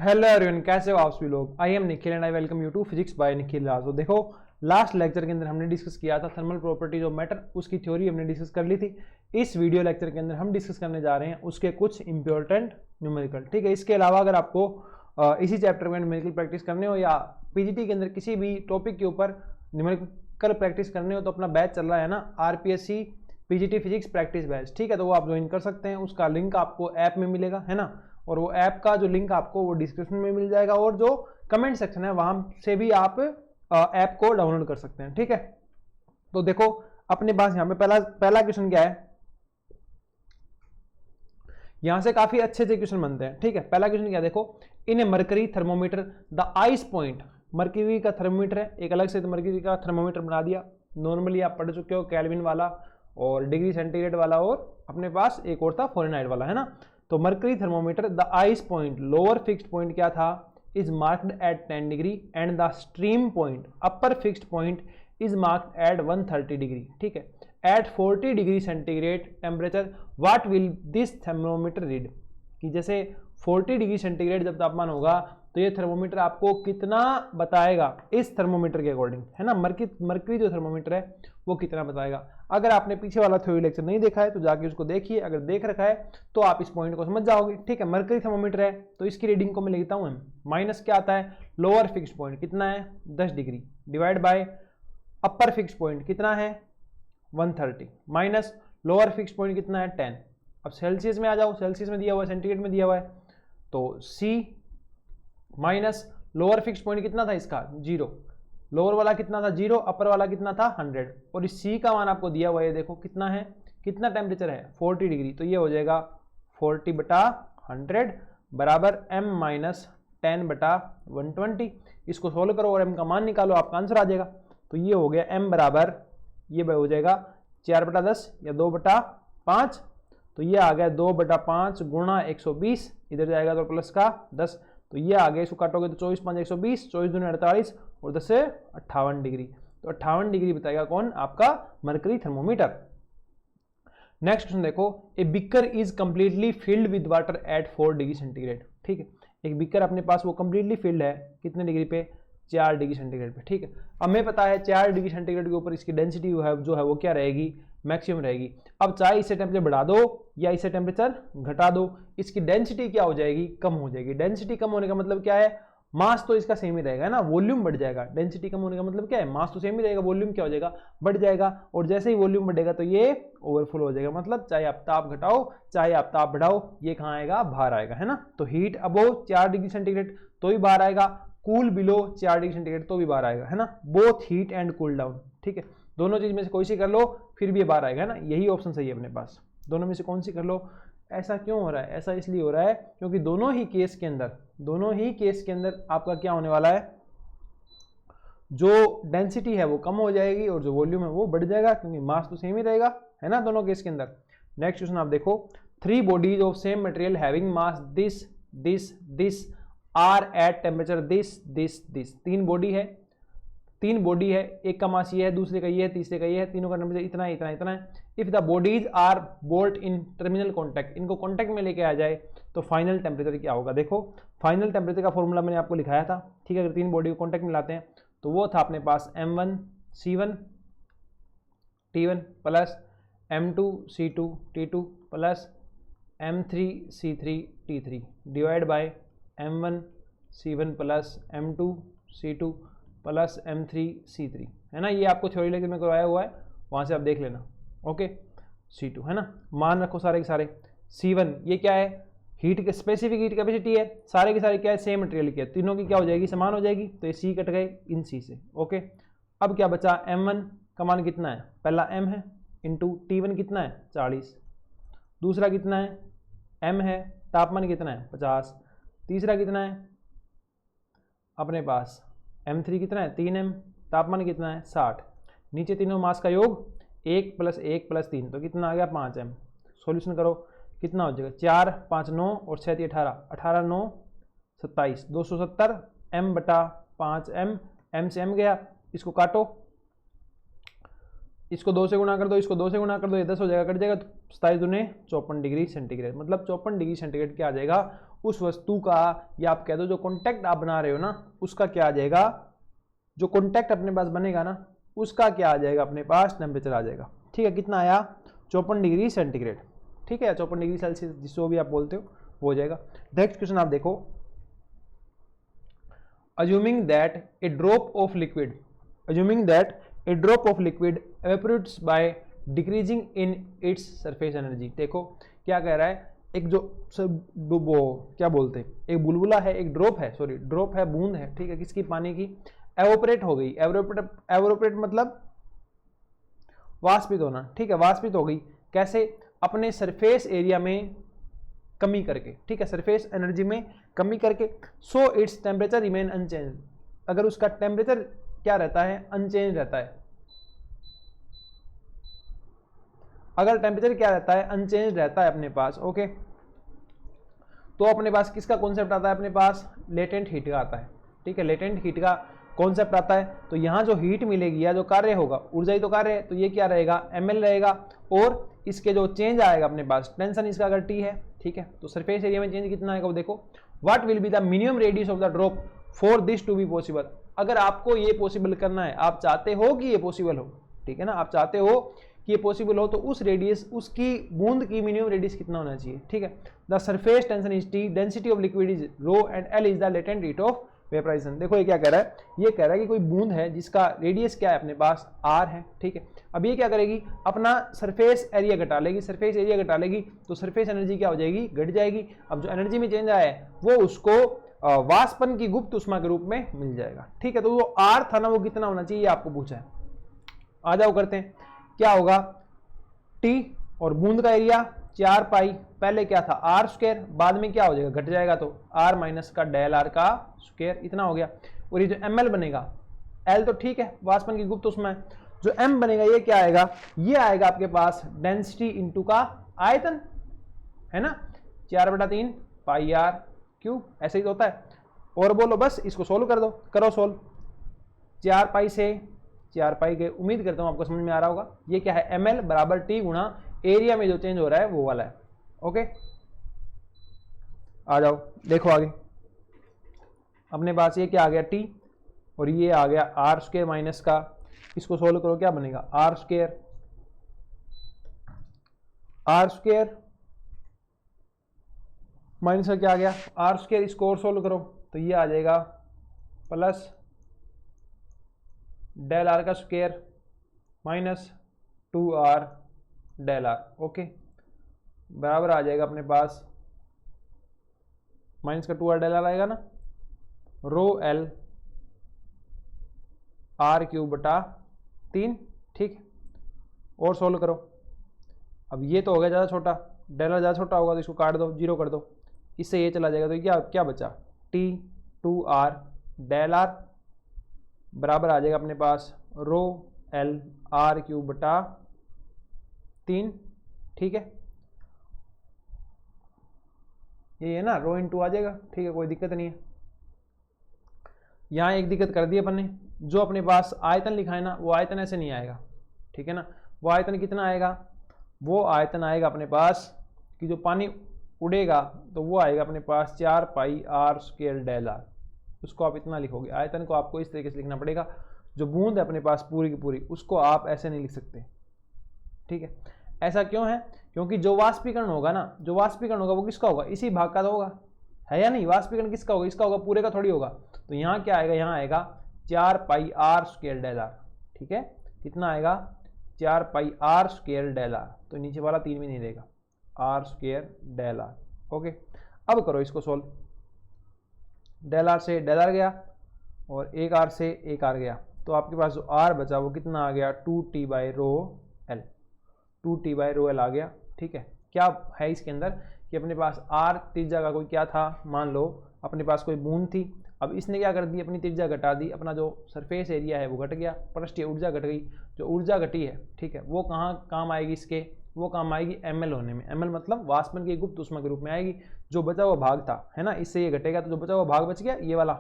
Hello everyone, कैसे हो आप सभी लोग। I am Nikhil and I welcome you to physics by Nikhil Raj. तो देखो, लास्ट लेक्चर के अंदर हमने डिस्कस किया था थर्मल प्रॉपर्टीज ऑफ मैटर, उसकी थ्योरी हमने डिस्कस कर ली थी। इस वीडियो लेक्चर के अंदर हम डिस्कस करने जा रहे हैं उसके कुछ इंपॉर्टेंट न्यूमेरिकल। ठीक है, इसके अलावा अगर आपको इसी चैप्टर में न्यूमेरिकल प्रैक्टिस करने हो या पीजीटी के अंदर किसी भी टॉपिक के ऊपर न्यूमेरिकल प्रैक्टिस करने हो तो अपना बैच चल रहा है ना, RPSC PGT physics practice batch. ठीक है, तो वो आप ज्वाइन कर सकते हैं। उसका लिंक आपको ऐप में मिलेगा, है ना, और वो ऐप का जो लिंक आपको वो डिस्क्रिप्शन में मिल जाएगा, और जो कमेंट सेक्शन है वहां से भी आप ऐप को डाउनलोड कर सकते हैं। ठीक है, तो देखो अपने पास यहाँ पे पहला क्वेश्चन क्या है। यहां से काफी अच्छे से क्वेश्चन बनते हैं। ठीक है, पहला क्वेश्चन क्या है, देखो, in a mercury thermometer the ice point. Mercury का थर्मोमीटर है, एक अलग से मरकरी का थर्मोमीटर बना दिया। नॉर्मली आप पढ़ चुके हो, केल्विन वाला और डिग्री सेंटीग्रेड वाला, और अपने पास एक और था फ़ारेनहाइट वाला, है ना। तो mercury thermometer the ice point lower fixed point क्या था, is marked at 10 degree and the stream point upper fixed point is marked at 130 degree. ठीक है, at 40 degree centigrade temperature what will this thermometer read. कि जैसे 40 degree centigrade जब तापमान होगा तो ये थर्मोमीटर आपको कितना बताएगा इस थर्मोमीटर के अकॉर्डिंग, है ना। मरकरी जो थर्मोमीटर है वो कितना बताएगा। अगर आपने पीछे वाला थ्योरी लेक्चर नहीं देखा है तो जाके उसको देखिए, अगर देख रखा है तो आप इस पॉइंट को समझ जाओगे। ठीक है, मरकरी थर्मोमीटर है तो इसकी रीडिंग को मैं लिखता हूं, माइनस क्या आता है, लोअर फिक्स्ड पॉइंट कितना है 10 degree, divide by upper fixed point कितना है 130, माइनस लोअर फिक्स्ड पॉइंट कितना है 10। अब सेल्सियस में आ जाओ, सेल्सियस में दिया हुआ है, सेंटीग्रेड में दिया हुआ है, तो C minus lower fixed point कितना था इसका 0, लोअर वाला कितना था 0, अपर वाला कितना था 100, और इस C का मान आपको दिया हुआ है, देखो कितना है, कितना टेम्परेचर है 40 डिग्री, तो ये हो जाएगा 40/100 बराबर m माइनस 10/120। इसको सोल्व करो और m का मान निकालो, आपका आंसर आ जाएगा। तो ये हो गया m बराबर, ये हो जाएगा 4/10 या 2/5, तो ये आ गया 2/5 गुणा 120, इधर जाएगा तो प्लस का 10, तो ये आ गया, इसको काटोगे तो 24 5 120, 24 दूनी 48 और 10 से 58 डिग्री। तो 58 डिग्री बताएगा कौन, आपका मरकरी थर्मोमीटर। नेक्स्ट क्वेश्चन देखो, a beaker is completely filled with water at 4 degree centigrade. ठीक है, एक बिकर अपने पास वो कंप्लीटली फिल्ड है, कितने डिग्री पे, 4 डिग्री सेंटीग्रेड पे। ठीक है, अब हमें पता है 4 डिग्री सेंटीग्रेड के ऊपर इसकी डेंसिटी जो है वो क्या रहेगी, मैक्सिमम रहेगी। अब चाहे इससे टेम्परेचर बढ़ा दो या इससे टेम्परेचर घटा दो, इसकी डेंसिटी क्या हो जाएगी, कम हो जाएगी। डेंसिटी कम होने का मतलब क्या है, मास तो इसका सेम ही रहेगा ना, वॉल्यूम बढ़ जाएगा। डेंसिटी कम होने का मतलब क्या है, मास तो सेम ही रहेगा, वॉल्यूम क्या हो जाएगा, बढ़ जाएगा, और जैसे ही वॉल्यूम बढ़ेगा तो ये ओवरफ्लो हो जाएगा। मतलब चाहे आप ताप घटाओ चाहे आप ताप बढ़ाओ, ये कहाँ आएगा, बाहर आएगा, है ना। तो हीट अबो 4 डिग्री सेंटीग्रेड तो भी बाहर आएगा, कूल बिलो 4 डिग्री सेंटीग्रेड तो भी बाहर आएगा, है ना। Both heat and cool down, ठीक है, दोनों चीज में से कोई सी कर लो फिर भी ये बाहर आएगा, है ना। यही ऑप्शन सही है अपने पास, दोनों में से कौन सी कर लो। ऐसा क्यों हो रहा है, ऐसा इसलिए हो रहा है क्योंकि दोनों ही केस के अंदर आपका क्या होने वाला है, जो डेंसिटी है वो कम हो जाएगी और जो वॉल्यूम है वो बढ़ जाएगा, क्योंकि मास तो सेम ही रहेगा, है ना, दोनों केस के अंदर। नेक्स्ट क्वेश्चन आप देखो, 3 bodies of same material having mass this are at temperature this. 3 body है, एक का मास ये है, दूसरे का ये है, तीसरे का ये है, तीनों का टेम्परेचर इतना है, इतना इतना है। If the bodies are bolt in terminal contact, इनको कॉन्टैक्ट में लेके आ जाए तो फाइनल टेम्परेचर क्या होगा। देखो फाइनल टेम्परेचर का फॉर्मूला मैंने आपको लिखाया था, ठीक है। अगर 3 बॉडी को कॉन्टैक्ट में लाते हैं तो वो था अपने पास M1 C1 T1 plus M2 C2 T2 plus M3 C3 T3 divide by M1 C1 plus M2 C2 plus M3 C3, है ना। ये आपको थ्योरी लेक्चर में करवाया हुआ है, वहां से आप देख लेना। ओके, C2 है ना, मान रखो सारे के सारे। C1 ये क्या है, हीट के स्पेसिफिक हीट कैपेसिटी है, सारे के सारे क्या है, सेम मटेरियल की है, तीनों की क्या हो जाएगी, समान हो जाएगी, तो ये C कट गए इन C से। ओके, अब क्या बचा, M1 का मान कितना है, पहला M है इंटू T1 कितना है 40, दूसरा कितना है M है, तापमान कितना है 50, तीसरा कितना है अपने पास M3 कितना है 3M, तापमान कितना है 60, नीचे तीनों मास का योग 1 + 1 + 3 तो कितना आ गया 5M। सॉल्यूशन करो कितना हो जाएगा, 4 5 9 और 6 18, 18 9 27, 270 M/5M, M से M गया, इसको काटो, इसको 2 से गुणा कर दो, इसको 2 से गुणा कर दो, ये 10 हो जाएगा, कट जाएगा, तो 27 दूने 54 डिग्री सेंटीग्रेड। मतलब 54 डिग्री सेंटीग्रेड क्या आ जाएगा, उस वस्तु का, या आप कह दो जो कॉन्टैक्ट आप बना रहे हो ना, उसका क्या आ जाएगा, जो कॉन्टैक्ट अपने पास बनेगा ना उसका क्या आ जाएगा, अपने पास टेम्परेचर आ जाएगा। ठीक है, कितना आया, 54 डिग्री सेंटीग्रेड। ठीक है, 54 डिग्री सेल्सियस जिसको भी आप बोलते हो वो हो जाएगा। नेक्स्ट क्वेश्चन आप देखो, assuming that a drop of liquid evaporates by decreasing in its surface energy। देखो क्या कह रहा है, एक जो क्या बोलते हैं, एक बुलबुला है, एक ड्रॉप है, सॉरी ड्रॉप है, बूंद है, ठीक है, किसकी, पानी की, एवोपरेट हो गई। एवोपरेट मतलब वाष्पित होना। ठीक है, वाष्पित हो गई, कैसे, अपने सरफेस एरिया में कमी करके। ठीक है, सरफेस एनर्जी में कमी करके। So its temperature remain unchanged, अगर उसका टेम्परेचर क्या रहता है, अनचेंज रहता है। अगर टेम्परेचर क्या रहता है, अनचेंज रहता है अपने पास, ओके, तो अपने पास किसका कॉन्सेप्ट आता है, अपने पास लेटेंट हीट का आता है। ठीक है, लेटेंट हीट का कॉन्सेप्ट आता है। तो यहाँ जो हीट मिलेगी या जो कार्य होगा, ऊर्जा ही तो कार्य है, तो ये क्या रहेगा, ml रहेगा। और इसके जो चेंज आएगा अपने पास, टेंशन इसका अगर T है, ठीक है, तो सरफेस एरिया में चेंज कितना आएगा वो देखो, what will be the minimum radius of the drop for this to be possible. अगर आपको ये पॉसिबल करना है, आप चाहते हो कि ये पॉसिबल हो, ठीक है ना, आप चाहते हो कि ये पॉसिबल हो, तो उस रेडियस, उसकी बूंद की मिनिमम रेडियस कितना होना चाहिए। ठीक है, the surface tension is T, density of liquid is rho and L is the latent heat of vaporization. देखो ये क्या कह रहा है, ये कह रहा है कि कोई बूंद है जिसका रेडियस क्या है अपने पास, R है। ठीक है, अब ये क्या करेगी, अपना सरफेस एरिया घटा लेगी, सरफेस एरिया घटा लेगी तो सरफेस एनर्जी क्या हो जाएगी, घट जाएगी। अब जो एनर्जी में चेंज आया है वो उसको वाष्पन की गुप्त उष्मा के रूप में मिल जाएगा। ठीक है, तो वो R था ना, वो कितना होना चाहिए आपको पूछा है। आ जाओ करते हैं, क्या होगा, T और बूंद का एरिया 4 पाई, पहले क्या था R स्क्वायर, बाद में क्या हो जाएगा, घट जाएगा तो R माइनस का डेल R का स्क्वायर, इतना हो गया। और ये जो ml बनेगा, L तो ठीक है वाष्पन की गुप्त उष्मा है, जो m बनेगा ये क्या आएगा, ये आएगा आपके पास डेंसिटी इंटू का आयतन, है ना, 4/3 पाई R क्यूब, ऐसे ही तो होता है। और बोलो बस इसको सोल्व कर दो, करो सोल्व, 4 पाई से 4 पाई के, उम्मीद करता हूं आपको समझ में आ रहा होगा। ये क्या है, ml बराबर T गुणा एरिया में जो चेंज हो रहा है वो वाला है। ओके, आ जाओ देखो आगे, अपने पास ये क्या आ गया, T और ये आ गया R स्क्वायर माइनस का, इसको सोल्व करो क्या बनेगा, R स्क्वायर माइनस का क्या आ गया, R स्क्वायर, इसको और सोल्व करो तो ये आ जाएगा प्लस डेल R का square minus 2R del R। Okay, बराबर आ जाएगा अपने पास, माइनस का 2R डेल R आएगा ना, रो L R क्यूब बटा 3। ठीक, और सोल्व करो। अब ये तो हो गया ज़्यादा छोटा, डेल R ज़्यादा छोटा होगा तो इसको काट दो, जीरो कर दो, इससे ये चला जाएगा तो क्या क्या बचा, T 2R डेल R बराबर आ जाएगा अपने पास रो L R क्यूब बटा 3। ठीक है, ये है ना, रो इंटू आ जाएगा। ठीक है, कोई दिक्कत नहीं है। यहाँ एक दिक्कत कर दी अपन ने, जो अपने पास आयतन लिखा है ना, वो आयतन ऐसे नहीं आएगा। ठीक है ना, वो आयतन कितना आएगा, वो आयतन आएगा अपने पास कि जो पानी उड़ेगा तो वो आएगा अपने पास 4 pi R square del R, उसको आप इतना लिखोगे। आयतन को आपको इस तरीके से लिखना पड़ेगा, जो बूंद है अपने पास पूरी की पूरी, उसको आप ऐसे नहीं लिख सकते। ठीक है, ऐसा क्यों है, क्योंकि जो वाष्पीकरण होगा ना, जो वाष्पीकरण होगा वो किसका होगा, इसी भाग का तो होगा, है या नहीं, वाष्पीकरण किसका होगा, इसका होगा, पूरे का थोड़ी होगा। तो यहाँ क्या आएगा, यहाँ आएगा 4 pi R square del R। ठीक है, कितना आएगा, 4 pi R square del R, तो नीचे वाला 3 भी नहीं रहेगा, R square del R। Okay, अब करो इसको सोल्व, डेल R से डेल R गया और एक R से एक R गया, तो आपके पास जो R बचा वो कितना आ गया, 2T by rho L, 2T by rho L आ गया। ठीक है, क्या है इसके अंदर कि अपने पास R त्रिज्या का कोई क्या था, मान लो अपने पास कोई बूंद थी, अब इसने क्या कर दी, अपनी त्रिज्या घटा दी, अपना जो सरफेस एरिया है वो घट गया, पृष्ठीय ऊर्जा घट गई। जो ऊर्जा घटी है, ठीक है, वो कहाँ काम आएगी इसके, वो काम आएगी ml होने में। ml मतलब वाष्पन की गुप्त उष्मा के रूप में आएगी। जो बचा हुआ भाग था, है ना, इससे ये घटेगा, तो जो बचा हुआ भाग बच गया, ये वाला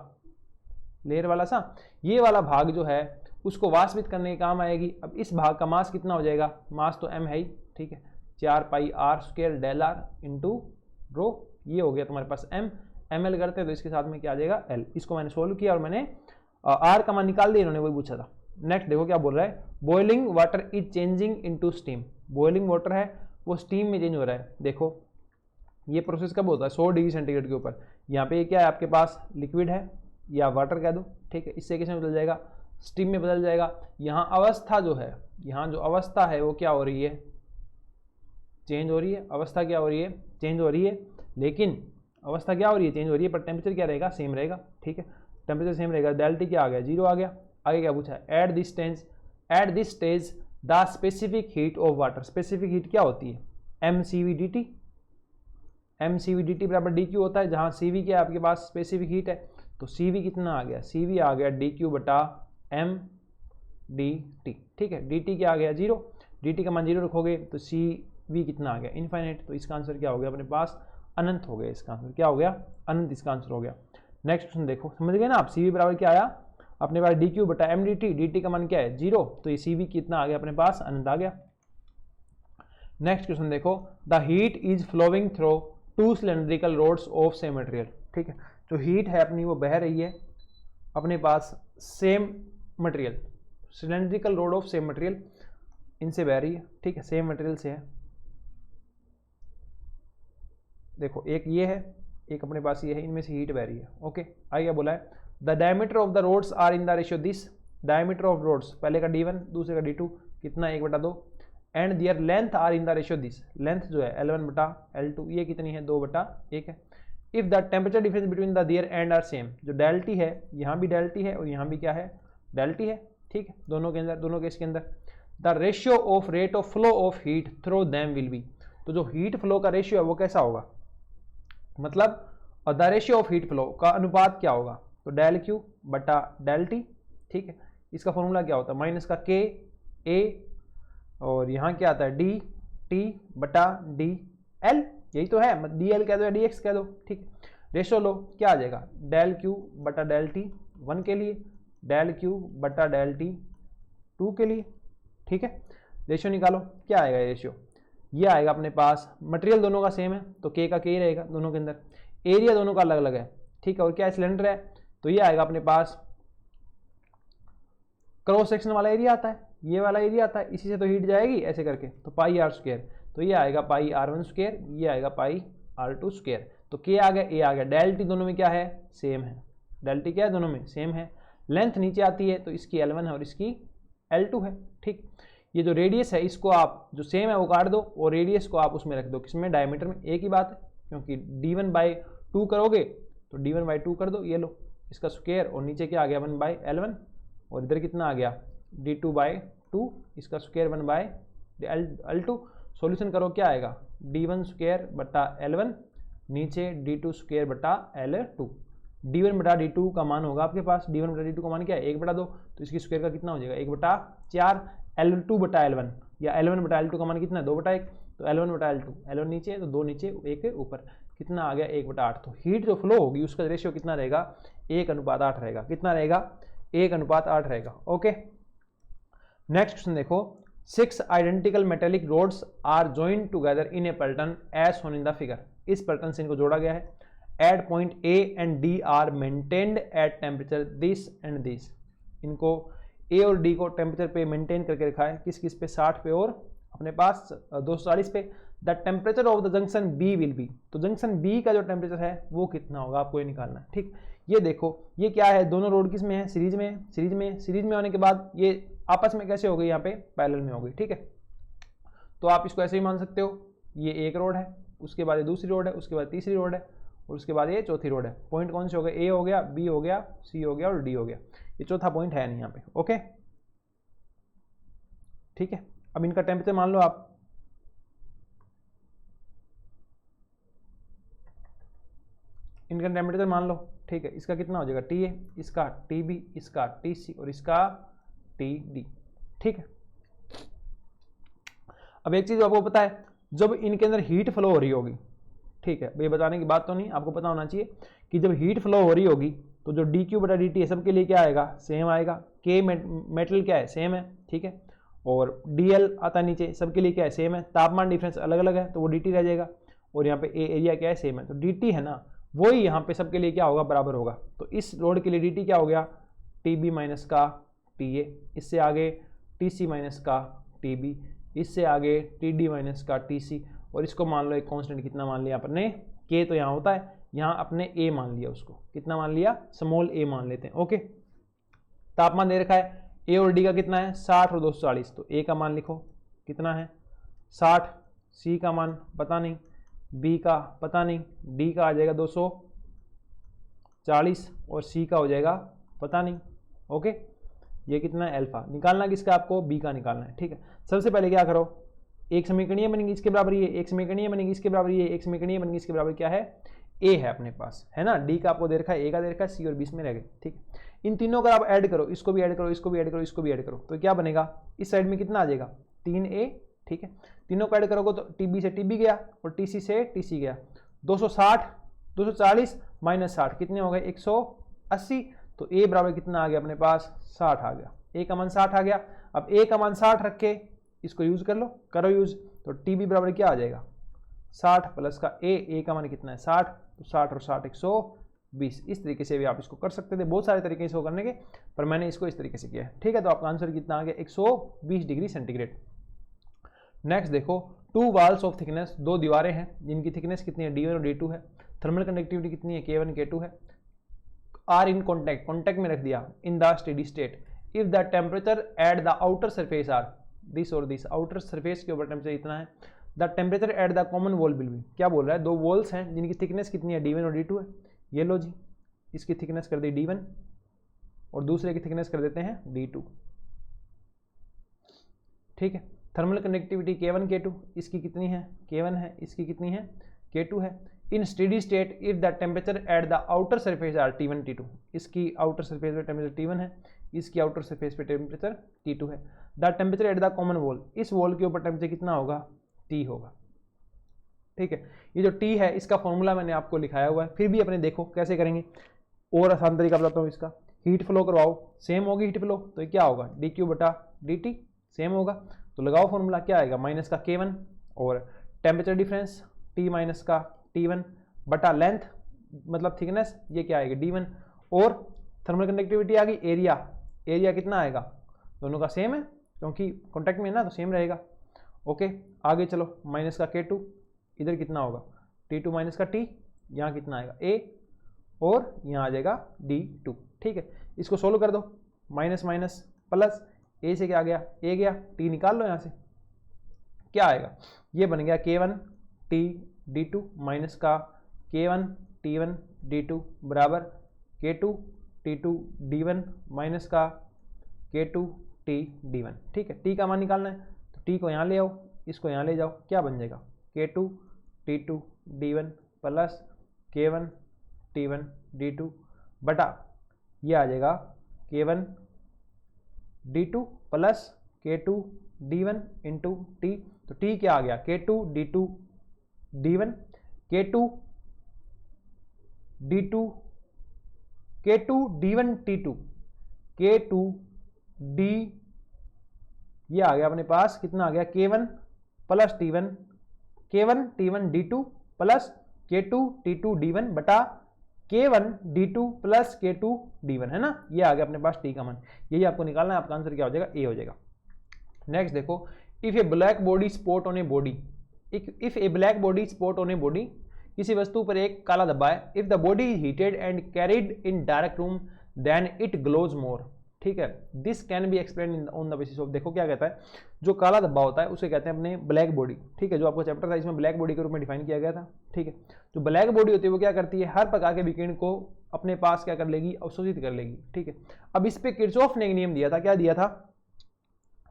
लेयर वाला सा, ये वाला भाग जो है उसको वाष्पित करने के काम आएगी। अब इस भाग का मास कितना हो जाएगा, मास तो m है ही। ठीक है, 4 pi R square del R into rho ये हो गया तुम्हारे पास m, ml करते हैं तो इसके साथ में क्या आ जाएगा l। इसको मैंने सोल्व किया और मैंने r का मान निकाल दिया, इन्होंने वही पूछा था। नेक्स्ट देखो क्या बोल रहा है, boiling water is changing into steam. Boiling water है वो स्टीम में चेंज हो रहा है। देखो ये प्रोसेस कब होता है 100 डिग्री सेंटीग्रेड के ऊपर। यहाँ पे क्या है आपके पास लिक्विड है या वाटर कह दो, ठीक है, इससे किसमें बदल जाएगा, स्टीम में बदल जाएगा। यहाँ अवस्था जो है, यहाँ जो अवस्था है वो क्या हो रही है, चेंज हो रही है। अवस्था क्या हो रही है, चेंज हो रही है, लेकिन अवस्था क्या हो रही है, चेंज हो रही है, पर टेम्परेचर क्या रहेगा, सेम रहेगा, ठीक है, टेम्परेचर सेम रहेगा। डेल्टा क्या आ गया, 0 आ गया। आगे क्या पूछा है, at this stage the specific heat of water. Specific heat क्या होती है, mCV/dt। mCV/dt बराबर dq होता है, जहाँ cv क्या है आपके पास स्पेसिफिक हीट है, तो cv कितना आ गया, cv आ गया dq/m/dt, ठीक है। dt क्या आ गया 0, dt का मान 0 रखोगे तो cv कितना आ गया इनफाइनाइट। तो इसका आंसर क्या हो गया अपने पास, अनंत हो गया। इसका आंसर क्या हो गया, अनंत इसका आंसर हो गया। नेक्स्ट क्वेश्चन देखो, समझ गए ना आप, cv बराबर क्या आया अपने पास dq/m/dt, dt का मान क्या है 0, तो ये cv कितना आ गया अपने पास, अनंत आ गया। नेक्स्ट क्वेश्चन देखो, the heat is flowing through 2 cylindrical rods of same material, ठीक है। जो हीट है अपनी वो बह रही है अपने पास same material, cylindrical rod of same material, इनसे बह रही है, ठीक है, सेम मटेरियल से है। देखो एक ये है, एक अपने पास ये है, इनमें से हीट बह रही है, ओके। आगे क्या बोला है, the diameter of the rods are in the ratio this. Diameter of rods, पहले का d1 दूसरे का d2 कितना 1/2, and their length are in the ratio this. Length जो है L1/L2, ये कितनी है 2/1 है। If the temperature difference between the their end are same, जो डेल्टी है यहाँ भी डेल्टी है और यहाँ भी क्या है डेल्टी है, ठीक है, दोनों के अंदर, दोनों केस के अंदर। The ratio of rate of flow of heat through them will be. तो जो हीट फ्लो का रेशियो है वो कैसा होगा, मतलब the ratio of heat flow का अनुपात क्या होगा, तो del/Q/del-T, ठीक है। इसका फॉर्मूला क्या होता है, माइनस का K/A और यहाँ क्या आता है dT/dL, यही तो है, dl कह दो या dx कह दो, ठीक है। रेशियो लो क्या आ जाएगा, del/Q/del-T 1 के लिए, del/Q/del-T 2 के लिए, ठीक है। रेशियो निकालो, क्या आएगा रेशियो, ये आएगा अपने पास, मटेरियल दोनों का सेम है तो K का K रहेगा दोनों के अंदर, एरिया दोनों का अलग अलग है, ठीक है, और क्या सिलेंडर है तो ये आएगा अपने पास क्रॉस सेक्शन वाला एरिया आता है, ये वाला एरिया आता है, इसी से तो हीट जाएगी ऐसे करके, तो πr², तो ये आएगा πr1², ये आएगा πr2²। तो K आ गया, A आ गया, डेल्टी दोनों में क्या है सेम है, डेल्टी क्या है दोनों में सेम है। लेंथ नीचे आती है तो इसकी L1 है और इसकी L2 है, ठीक। ये जो रेडियस है इसको आप जो सेम है वो काट दो और रेडियस को आप उसमें रख दो, किसमें, डायमीटर में, एक ही बात है, क्योंकि d1/2 करोगे तो d1/2 कर दो, ये लो इसका स्क्वायर, और नीचे क्या आ गया 1/L1, और इधर कितना आ गया d2/2, इसका स्क्वायर 1/L2। सॉल्यूशन करो क्या आएगा, d1²/L1 नीचे d2²/L2। d1/d2 का मान होगा आपके पास, d1/d2 का मान क्या है 1/2, तो इसकी स्क्वायर का कितना हो जाएगा 1/4। L2/L1 या L1/L2 का मान कितना है 2/1, तो L1/L2, L1 नीचे तो 2 नीचे 1 ऊपर, कितना आ गया 1/8। तो हीट जो फ्लो होगी उसका रेशियो कितना रहेगा 1:8 रहेगा, कितना रहेगा 1:8 रहेगा, ओके। नेक्स्ट क्वेश्चन देखो, 6 identical metallic rods are joined together in a pattern as shown in the figure. इस पैटर्न से इनको जोड़ा गया है, at point A and D are maintained at temperature this and this. इनको A और D को टेम्परेचर पे मेंटेन करके रखा है, किस किस पे 60 पे और अपने पास 240 पे। The temperature of the junction B will be, तो जंक्शन B का जो टेम्परेचर है वो कितना होगा आपको ये निकालना है, ठीक। ये देखो ये क्या है, दोनों रोड किस में है, सीरीज में, सीरीज में होने के बाद ये आपस में कैसे हो गई, यहाँ पे पैरेलल में हो गई, ठीक है। तो आप इसको ऐसे ही मान सकते हो, ये एक रोड है, उसके बाद ये दूसरी रोड है, उसके बाद तीसरी रोड है, और उसके बाद ये चौथी रोड है। पॉइंट कौन से हो गए, A हो गया, B हो गया, C हो गया और D हो गया, ये चौथा पॉइंट है नहीं यहाँ पे, ओके, ठीक है। अब इनका टेम्परेचर मान लो आप, इनका टेम्परेचर मान लो, ठीक है। इसका कितना हो जाएगा TA, इसका TB, इसका TC और इसका TD, ठीक है। अब एक चीज आपको पता है, जब इनके अंदर हीट फ्लो हो रही होगी, ठीक है, ये बताने की बात तो नहीं, आपको पता होना चाहिए कि जब हीट फ्लो हो रही होगी तो जो dQ/dt है सबके लिए क्या आएगा, सेम आएगा। K मेटल क्या है, सेम है, ठीक है, और DL आता नीचे, सबके लिए क्या है, सेम है। तापमान डिफरेंस अलग अलग है तो वो dt रह जाएगा, और यहाँ पे ए एरिया क्या है, सेम है, तो डी टी है ना वही यहाँ पे सबके लिए क्या होगा, बराबर होगा। तो इस रोड के लिए डी टी क्या हो गया, टी बी माइनस का टी ए, इससे आगे टी सी माइनस का टी बी, इससे आगे टी डी माइनस का टी सी, और इसको मान लो एक कांस्टेंट कितना मान लिया अपने, के तो यहाँ होता है, यहाँ अपने ए मान लिया, उसको कितना मान लिया, स्मॉल ए मान लेते हैं। ओके, तापमान दे रखा है ए और डी का कितना है 60 और 240, तो ए का मान लिखो कितना है 60, सी का मान पता नहीं, बी का पता नहीं, डी का आ जाएगा 240 और सी का हो जाएगा पता नहीं। ओके, ये कितना है अल्फा, निकालना किसका आपको, बी का निकालना है। ठीक है, सबसे पहले क्या करो, एक समीकरणीय बनेगी इसके बराबर ये, एक समीकरणीय बनेगी इसके बराबर ये, एक समीकरणीय बनेगी इसके बराबर क्या है, ए है अपने पास, है ना, डी का आपको दे रखा है, ए का दे रखा है, सी और 20 में रह गए। ठीक है, इन तीनों का आप ऐड करो, इसको भी ऐड करो, इसको भी ऐड करो, इसको भी ऐड करो, तो क्या बनेगा, इस साइड में कितना आ जाएगा 3a। ठीक है, तीनों को ऐड करोगे तो टीबी से टीबी गया और टीसी से टीसी गया, 260 240 माइनस 60 कितने हो गए 180, तो ए बराबर कितना आ गया अपने पास 60 आ गया, ए का मान 60 आ गया। अब ए का मान 60 रख के इसको यूज कर लो, करो यूज, तो टीबी बराबर क्या आ जाएगा 60 प्लस का ए का मान कितना है 60, तो 60 और 60 120। इस तरीके से भी आप इसको कर सकते थे, बहुत सारे तरीके इसको करने के, पर मैंने इसको इस तरीके से किया है। ठीक है, तो आपका आंसर कितना आ गया 120 डिग्री सेंटीग्रेड। नेक्स्ट देखो, टू वॉल्स ऑफ थिकनेस, दो दीवारें हैं जिनकी थिकनेस कितनी है D1 और D2 है, थर्मल कंडक्टिविटी कितनी है K1 K2 है, आर इन कॉन्टैक्ट, कॉन्टैक्ट में रख दिया, in the steady state if the temperature at the outer surface are this और दिस, आउटर सरफेस के ऊपर टेम्परेचर इतना है, the temperature at the common wall will be, क्या बोल रहा है, दो वॉल्स हैं जिनकी थिकनेस कितनी है D1 और D2 है, ये लो जी, इसकी थिकनेस कर दी D1 और दूसरे की थिकनेस कर देते हैं D2। ठीक है, थर्मल कंडक्टिविटी K1 K2, इसकी कितनी है K1 है, इसकी कितनी है K2 है, in steady state if the temperature at the outer surface are T1 T2, इसकी आउटर सरफेस पे टेम्परेचर T1 है, इसकी आउटर सरफेस पे टेम्परेचर T2 है, the temperature at the common wall, इस वॉल के ऊपर टेम्परेचर कितना होगा T होगा। ठीक है, ये जो T है इसका फॉर्मूला मैंने आपको लिखाया हुआ है, फिर भी अपने देखो कैसे करेंगे, और आसान तरीका बताता हूँ इसका, हीट फ्लो करवाओ, सेम होगी हीट फ्लो, तो क्या होगा dq बटा dt सेम होगा, तो लगाओ फॉर्मूला, क्या आएगा माइनस का K1 और टेम्परेचर डिफरेंस T माइनस का T1 बटा लेंथ मतलब थिकनेस, ये क्या आएगा D1, और थर्मल कंडक्टिविटी आ गई, एरिया, एरिया कितना आएगा, दोनों का सेम है क्योंकि कॉन्टैक्ट में है ना, तो सेम रहेगा। ओके, आगे चलो, माइनस का K2, इधर कितना होगा T2 माइनस का T, यहाँ कितना आएगा A और यहाँ आ जाएगा D2। ठीक है, इसको सोल्व कर दो, माइनस माइनस प्लस, ए से क्या आ गया ए गया, टी निकाल लो यहाँ से, क्या आएगा, ये बन गया K1 T D2 माइनस का K1 T1 D2 बराबर K2 T2 D1 माइनस का K2 T D1। ठीक है, टी का मान निकालना है, तो टी को यहाँ ले आओ, इसको यहाँ ले जाओ, क्या बन जाएगा K2 T2 D1 plus K1 T1 D2 बटा ये आ जाएगा K1 D2 plus K2 D1 into T, तो टी क्या आ गया K2 D2 D1 K2 D2 K2 D1 T2 K2 D, ये आ गया अपने पास कितना आ गया K1 plus T1 K1 T1 D2 plus K2 T2 D1 बटा K1 D2 plus K2 D1, है ना, ये आ गया अपने पास टी का मान, यही आपको निकालना है, आपका आंसर क्या हो जाएगा ए हो जाएगा। नेक्स्ट देखो, if a black body spot on a body, if a black body spot on a body, किसी वस्तु पर एक काला धब्बा है, if the body is heated and carried in direct room then it glows more. ठीक है, this can be explain on the basis of, देखो क्या कहता है, जो काला धब्बा होता है उसे कहते हैं अपने ब्लैक बॉडी। ठीक है, जो आपको चैप्टर था इसमें ब्लैक बॉडी के रूप में डिफाइन किया गया था। ठीक है, जो ब्लैक बॉडी होती है वो क्या करती है, हर प्रकार के विकिरण को अपने पास क्या कर लेगी, अवशोषित कर लेगी। ठीक है, अब इस पे किरचॉफ ने एक नियम दिया था, क्या दिया था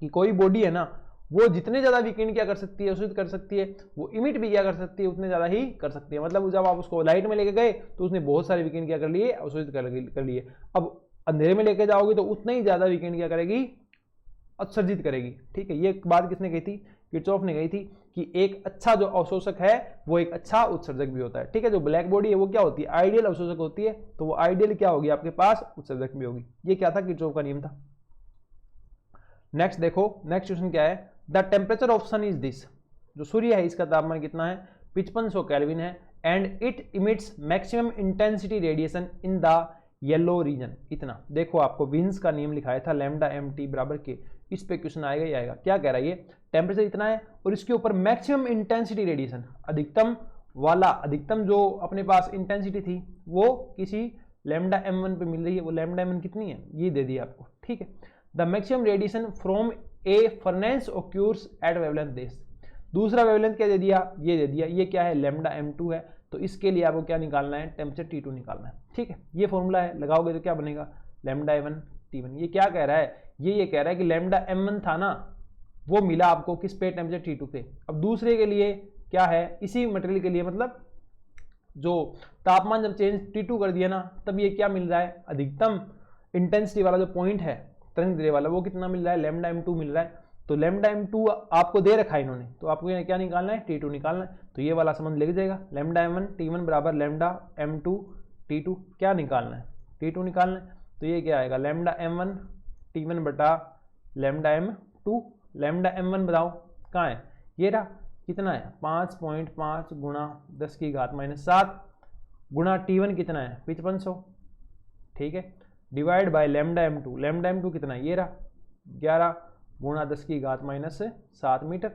कि कोई बॉडी है ना वो जितने ज्यादा विकिरण क्या कर सकती है, अवशोषित कर सकती है, वो इमिट भी क्या कर सकती है, उतने ज्यादा ही कर सकती है। मतलब जब आप उसको लाइट में लेके गए तो उसने बहुत सारे विकिरण क्या कर लिए, अवशोषित कर लिए। अब अंधेरे में लेके जाओगे तो उतना ही ज्यादा विकिरण क्या करेगी, उत्सर्जित करेगी। ठीक है, ये बात किसने कही थी, किरचॉफ ने कही थी कि एक अच्छा जो अवशोषक है वो एक अच्छा उत्सर्जक भी होता है। ठीक है, जो ब्लैक बॉडी है वो क्या होती है, आइडियल अवशोषक होती है, तो वो आइडियल क्या होगी आपके पास, उत्सर्जक भी होगी। ये क्या था, किरचॉफ का नियम था। नेक्स्ट देखो, नेक्स्ट क्वेश्चन क्या है, the temperature of sun is this, जो सूर्य है इसका तापमान कितना है 5500 केल्विन है, and it emits maximum intensity radiation in the yellow region. इतना देखो, आपको विन्स का नियम लिखाया था लैम्डा एम टी बराबर के, इस पे क्वेश्चन आएगा ही आएगा। क्या कह रहा है ये, टेम्परेचर इतना है और इसके ऊपर मैक्सिमम इंटेंसिटी रेडिएशन, अधिकतम वाला, अधिकतम जो अपने पास इंटेंसिटी थी वो किसी लैम्डा m1 पे मिल रही है। वो लैम्डा m1 कितनी है, ये दे दिया आपको, ठीक है। The maximum radiation from a furnace occurs at wavelength this. दूसरा वेवलेंथ क्या दे दिया, ये दे दिया, ये क्या है, लैम्डा m2 है। तो इसके लिए आपको क्या निकालना है, टेम्परेचर T2 निकालना है, ठीक है। ये फॉर्मूला है, लगाओगे तो क्या बनेगा, लैम्डा m1 T1। ये क्या कह रहा है, ये कह रहा है कि लैम्डा m1 था ना, वो मिला आपको किस पे, टेम्परेचर T2 पे। अब दूसरे के लिए क्या है, इसी मटेरियल के लिए, मतलब जो तापमान जब चेंज T2 कर दिया ना, तब ये क्या मिल रहा है, अधिकतम इंटेंसिटी वाला जो पॉइंट है तरंग दैर्ध्य वाला, वो कितना मिल रहा है, लैम्डा m2 मिल रहा है। तो लैम्डा m2 आपको दे रखा है इन्होंने, तो आपको क्या निकालना है, T2 निकालना है। तो ये वाला संबंध लिख जाएगा, लैम्डा m1 T1 बराबर लैम्डा m2 T2। क्या निकालना है, T2 निकालना है। तो ये क्या आएगा, लैम्डा m1 T1 बटा लैम्डा m2। लैम्डा m1 बताओ कहाँ है, ये रहा, कितना है, 5.5 गुणा 10 की घात -7 गुणा T1 कितना है, 5500, ठीक है, divide by lambda m2। Lambda m2 कितना है, ये रहा, 11 गुणा 10 की घात -7 मीटर,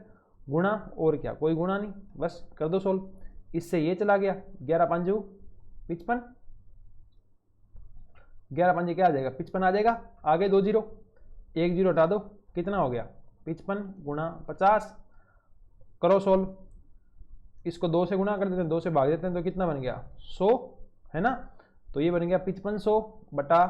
गुणा, और क्या, कोई गुणा नहीं, बस कर दो सोल्व। इससे ये चला गया, 11 5 55, 11 5 क्या आ जाएगा, 55 आ जाएगा। आगे 2 जीरो, 1 जीरो हटा दो, कितना हो गया, 55 गुणा 50, करो सोल्व। इसको 2 से गुणा कर देते हैं, 2 से भाग देते हैं, तो कितना बन गया, 100, है ना। तो ये बन गया 5500 बटा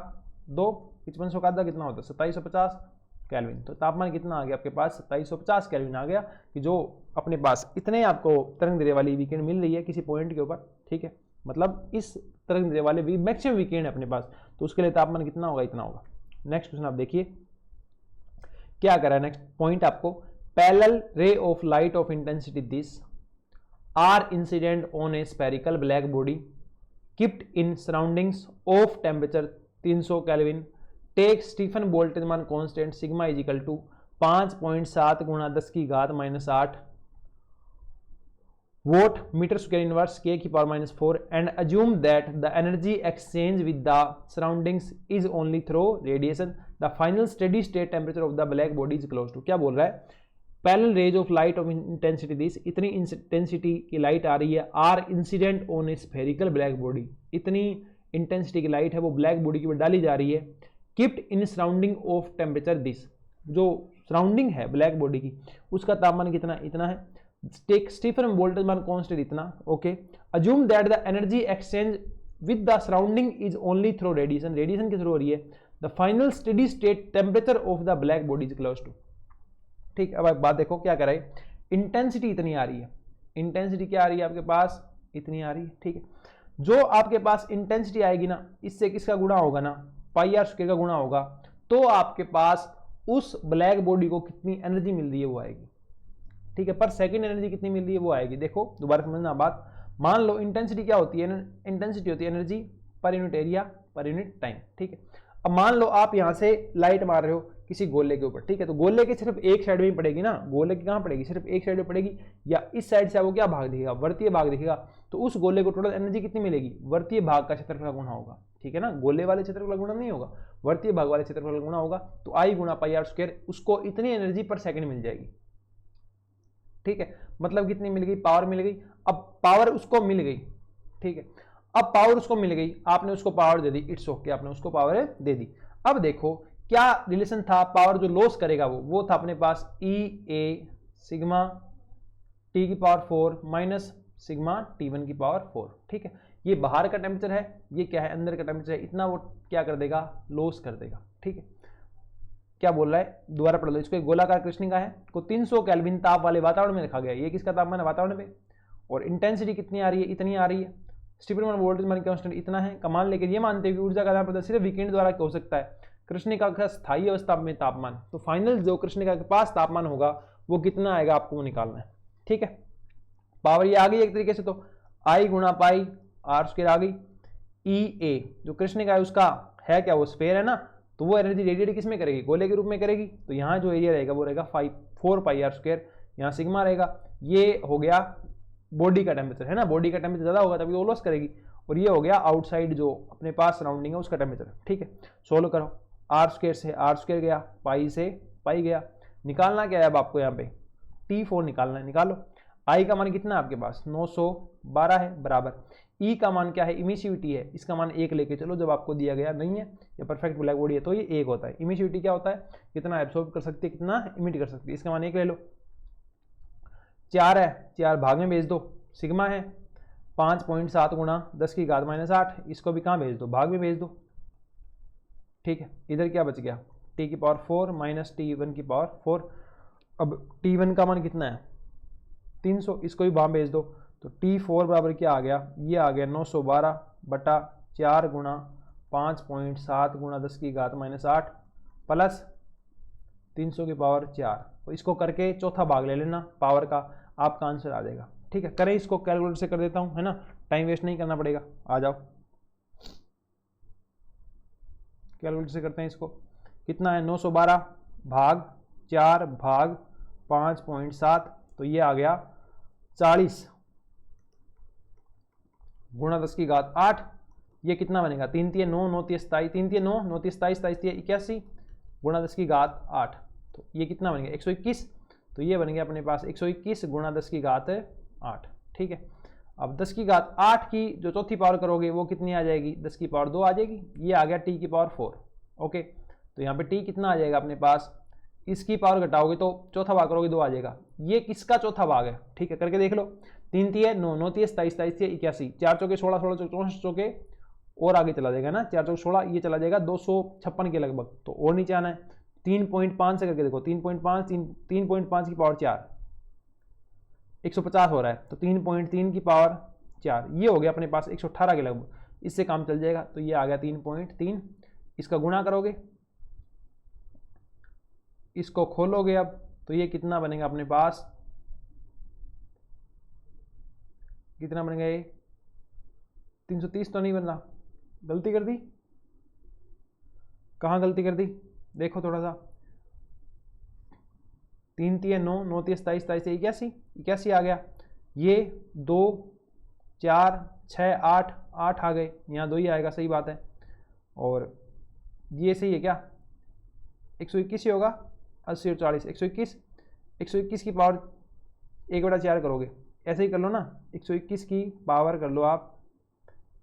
2, 5500 का आधा कितना होता है, 2750 केल्विन। तो तापमान कितना आ गया आपके पास, 2750 केल्विन आ गया, कि जो अपने पास इतने आपको तरंग दैर्ध्य वाली वीकेंड मिल रही है किसी पॉइंट के ऊपर, ठीक है, मतलब इस तरंग दैर्ध्य वाले मैक्सिमम वीकेंड है अपने पास, तो उसके लिए तापमान कितना होगा, इतना होगा। नेक्स्ट क्वेश्चन आप देखिए क्या करा है, नेक्स्ट पॉइंट आपको, parallel ray of light of intensity this are incident on a spherical black body kept in surroundings of temperature 300 kelvin, take Stefan Boltzmann constant sigma is equal to 5.7 गुणा 10 की घात -8 watt metre square inverse k की power -4 and assume that the energy exchange with the surroundings is only through radiation, the final steady state temperature of the black body is close to. क्या बोल रहा है, parallel rays of light of intensity this, इतनी intensity की light आ रही है, are incident on a spherical black body, इतनी इंटेंसिटी की लाइट है वो ब्लैक बॉडी की ऊपर डाली जा रही है, kept in surrounding of temperature this, जो सराउंडिंग है ब्लैक बॉडी की उसका तापमान कितना, इतना है, टेक स्टीफन बोल्ट्जमान कांस्टेंट इतना, okay, assume that the energy exchange with the surrounding is only through radiation, radiation के थ्रू हो रही है, the final steady state temperature of the black body is close to. ठीक, अब एक बात देखो क्या कर रहा है, इंटेंसिटी इतनी आ रही है, इंटेंसिटी क्या आ रही है आपके पास, इतनी आ रही है, ठीक है। जो आपके पास इंटेंसिटी आएगी ना, इससे किसका गुणा होगा ना, पाई आर स्क्वायर का गुणा होगा, तो आपके पास उस ब्लैक बॉडी को कितनी एनर्जी मिल रही है वो आएगी, ठीक है, पर सेकंड एनर्जी कितनी मिल रही है वो आएगी। देखो दोबारा समझना बात, मान लो इंटेंसिटी क्या होती है, इंटेंसिटी होती है energy per unit area per unit time, ठीक है। अब मान लो आप यहाँ से लाइट मार रहे हो किसी गोले के ऊपर, ठीक है, तो गोले के सिर्फ एक साइड में ही पड़ेगी ना, गोले की कहाँ पड़ेगी, सिर्फ एक साइड में पड़ेगी, या इस साइड से आपको क्या भाग दिखेगा, वर्तीय भाग दिखेगा, तो उस गोले को टोटल एनर्जी कितनी मिलेगी, वर्तीय भाग का क्षेत्रफल का गुणा होगा, ठीक है ना, गोले वाले क्षेत्रफल का गुणा नहीं होगा, वर्तीय भाग वाले क्षेत्रफल का गुणा होगा, तो आई गुणा पाई आर स्क्वायर, उसको इतनी एनर्जी पर सेकंड मिल जाएगी, ठीक है, मतलब कितनी मिल गई, पावर मिल गई। अब पावर उसको मिल गई, ठीक है, अब पावर उसको मिल गई, आपने उसको power they the, it's okay, आपने उसको पावर दे दी। अब देखो क्या रिलेशन था, पावर जो लॉस करेगा वो था अपने पास ई ए सिग्मा टी की पावर 4 माइनस सिग्मा T1 की पावर 4, ठीक है। ये बाहर का टेम्परेचर है, ये क्या है, अंदर का टेम्परेचर है, इतना वो क्या कर देगा, लॉस कर देगा, ठीक है। क्या बोल रहा है, दोबारा पढ़ लो इसको, एक गोलाकार कृष्णिका है को 300 केल्विन ताप वाले वातावरण में रखा गया, ये किसका तापमान है, वातावरण में, और इंटेंसिटी कितनी आ रही है, इतनी आ रही है, स्टीफन बोल्ट्जमान कांस्टेंट इतना है, कमान लेकर ये मानते हैं कि ऊर्जा का आदान प्रदान सिर्फ वीकेंड द्वारा हो सकता है, कृष्णिका का स्थायी अवस्था में तापमान, तो फाइनल जो कृष्णिका के पास तापमान होगा वो कितना आएगा आपको निकालना है, ठीक है। पावर ये आ गई एक तरीके से, तो आई गुणा पाई आर स्क्वायर आ गई, ई ए जो कृष्णिका है उसका है क्या, वो स्फेयर है ना, तो वो एनर्जी रेडिएट किस में करेगी, गोले के रूप में करेगी, तो यहाँ जो एरिया रहेगा वो रहेगा 4 पाई आर स्क्वायर, यहाँ सिग्मा रहेगा, ये हो गया बॉडी का टेम्परेचर है ना, बॉडी का टेम्परेचर ज़्यादा होगा तभी वो लॉस करेगी, और ये हो गया आउटसाइड जो अपने पास सराउंडिंग है उसका टेम्परेचर। ठीक है, सोल्व करो। आर स्क्वायर से आर स्क्वायर गया, पाई से पाई गया, निकालना क्या है अब आपको यहाँ पे T4 निकालना है, निकालो। आई का मान कितना है आपके पास 912 है, बराबर ई का मान क्या है, इमिसिविटी है, इसका मान 1 लेके चलो, जब आपको दिया गया नहीं है या परफेक्ट ब्लैक बॉडी है तो ये 1 होता है। इमिसिविटी क्या होता है, कितना एब्सॉर्ब कर सकती है, कितना इमिट कर सकती है, इसका मान 1 ले लो। 4 है, 4 भाग में भेज दो, सिग्मा है 5.7 गुणा 10 की घात -8, इसको भी कहाँ भेज दो, भाग में भेज दो। ठीक है, इधर क्या बच गया t की पावर 4 माइनस T1 की पावर 4। अब T1 का मान कितना है 300, इसको भी वहाँ भेज दो, तो T4 बराबर क्या आ गया, ये आ गया 912 बटा 4 गुणा 5.7 गुणा 10 की घात -8 प्लस 300 की पावर 4। तो इसको करके चौथा भाग ले लेना पावर का, आपका आंसर आ जाएगा। ठीक है, करें इसको, कैलकुलेटर से कर देता हूँ, है ना, टाइम वेस्ट नहीं करना पड़ेगा। आ जाओ कैलकुलेटर से करते हैं इसको। कितना है 912 भाग 4 भाग 5.7, तो ये आ गया 40 गुणा 10 की घात 8। ये कितना बनेगा 3 3 9 9 3 27, 3 3 9 9 3 27 27 81 गुणा 10 की घात 8, तो ये कितना बनेगा 121। तो ये बन गया अपने पास 121 गुणा 10 की घात 8। ठीक है, अब 10 की घात 8 की जो चौथी पावर करोगे वो कितनी आ जाएगी, 10 की पावर 2 आ जाएगी। ये आ गया t की पावर 4। ओके, तो यहाँ पे t कितना आ जाएगा अपने पास, इसकी पावर घटाओगे तो चौथा भाग करोगे 2 आ जाएगा। ये किसका चौथा भाग है, ठीक है, करके देख लो। 3 3 9 9 3 27 27 81, 4 चौके 16 16 चौके 64 चौके और आगे चला जाएगा ना, 4 चौके 16, ये चला जाएगा 256 के लगभग, तो और नीचे आना है। 3.5 से करके देखो, 3.5 3.5 की पावर 4 150 हो रहा है, तो 3.3 की पावर 4 ये हो गया अपने पास 118 के लगभग, इससे काम चल जाएगा। तो ये आ गया 3.3, इसका गुणा करोगे, इसको खोलोगे अब, तो ये कितना बनेगा अपने पास, कितना बनेगा ये 330 तो नहीं बन रहा, गलती कर दी, कहाँ गलती कर दी, देखो थोड़ा सा। 3 3 9 9 3 27 27 81 आ गया। ये 2 4 6 8 8 आ गए, यहाँ 2 ही आएगा, सही बात है। और ये सही है क्या, 121 ही होगा, 80 और 40 121, 121 की पावर 1/4 करोगे, ऐसे ही कर लो ना, 121 की पावर कर लो आप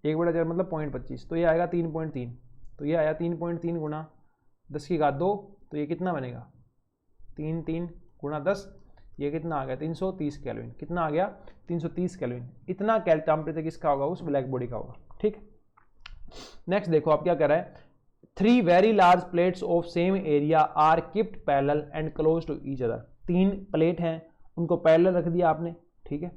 1/4 मतलब 0.25, तो ये आएगा 3.3। तो ये आया 3.3 गुणा 10 की घात 2, तो ये कितना बनेगा 3 3 गुणा 10, ये कितना आ गया 330 केल्विन। कितना आ गया 330 केल्विन। इतना टेम्परेचर किसका होगा, उस ब्लैक बॉडी का होगा। ठीक, नेक्स्ट देखो आप क्या कर रहा है। 3 very large plates of same area are kept parallel and close to each other. 3 plate हैं, उनको पैरेलल रख दिया आपने, ठीक है,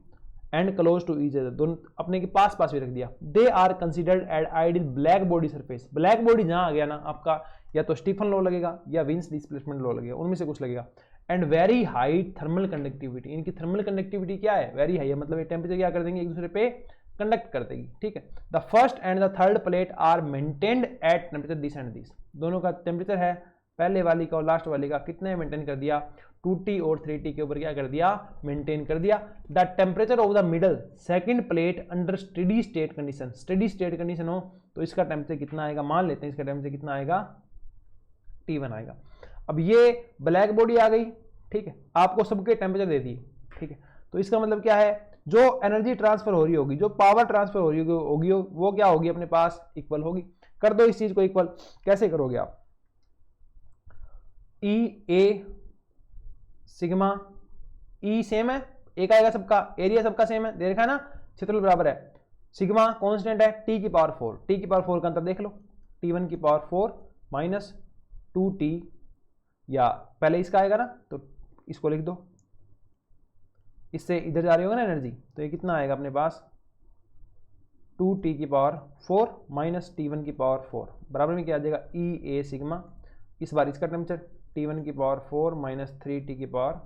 and close to each other, दोनों अपने के पास पास भी रख दिया। They are considered at ideal black body surface. Black body जहां आ गया ना आपका, या तो स्टीफन लॉ लगेगा या विंस डिस्प्लेसमेंट लॉ लगेगा, उनमें से कुछ लगेगा। And very high thermal conductivity, इनकी थर्मल कंडक्टिविटी क्या है, वेरी हाई है, मतलब ये टेम्परेचर क्या कर देंगे, एक दूसरे पे कंडक्ट कर देगी। ठीक है, the first and the third plate are maintained at temperature this and this. दोनों का टेम्परेचर है, पहले वाली का और लास्ट वाली का कितने मेंटेन कर दिया, 2T और 3T के ऊपर क्या कर दिया, मेंटेन कर दिया। The temperature of the middle second plate under steady state condition, steady state condition हो तो इसका टेम्परेचर कितना आएगा, मान लेते हैं इसका टेम्परेचर कितना आएगा, T1 आएगा। अब ये ब्लैक बॉडी आ गई, ठीक है, आपको सबके टेम्परेचर दे दिए, ठीक है, तो इसका मतलब क्या है, जो एनर्जी ट्रांसफर हो रही होगी, जो पावर ट्रांसफर हो रही होगी वो क्या होगी अपने पास, इक्वल होगी। कर दो इस चीज को इक्वल, कैसे करोगे आप, ई ए सिग्मा, ई सेम है, एक आएगा सबका, एरिया सबका सेम है, दे रखा है ना, क्षेत्रफल बराबर है, सिग्मा कांस्टेंट है, टी की पावर 4, टी की पावर 4 का अंतर देख लो, T1 की पावर 4 माइनस 2T, या पहले इसका आएगा ना तो इसको लिख दो, इससे इधर जा रही होगा ना एनर्जी, तो ये कितना आएगा अपने पास 2T की पावर 4 माइनस T1 की पावर 4 बराबर में क्या आ जाएगा, ई ए सिग्मा, इस बार इसका टेम्परेचर T1 की पावर 4 माइनस 3T की पावर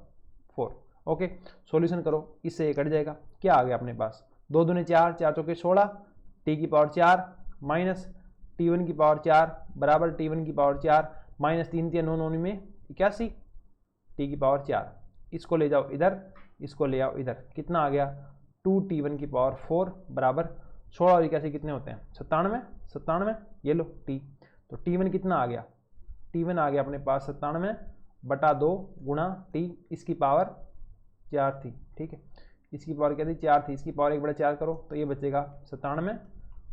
4। ओके, सॉल्यूशन करो, इससे ये कट जाएगा, क्या आ गया अपने पास, 2 दूने 4, 4 चौके 16, T की पावर 4 माइनस T1 की पावर 4 बराबर T1 की पावर 4 माइनस 3 3 9 9 में 81, T की पावर 4, इसको ले जाओ इधर, इसको ले आओ इधर, कितना आ गया 2t1 की पावर 4 बराबर 16 और 81 कितने होते हैं 97, 97 ये लो t, तो t1 कितना आ गया, t1 आ गया अपने पास 97 बटा 2 गुणा t, इसकी पावर 4 थी, ठीक है, इसकी पावर क्या थी 4 थी, इसकी पावर 1/4 करो तो ये बचेगा 97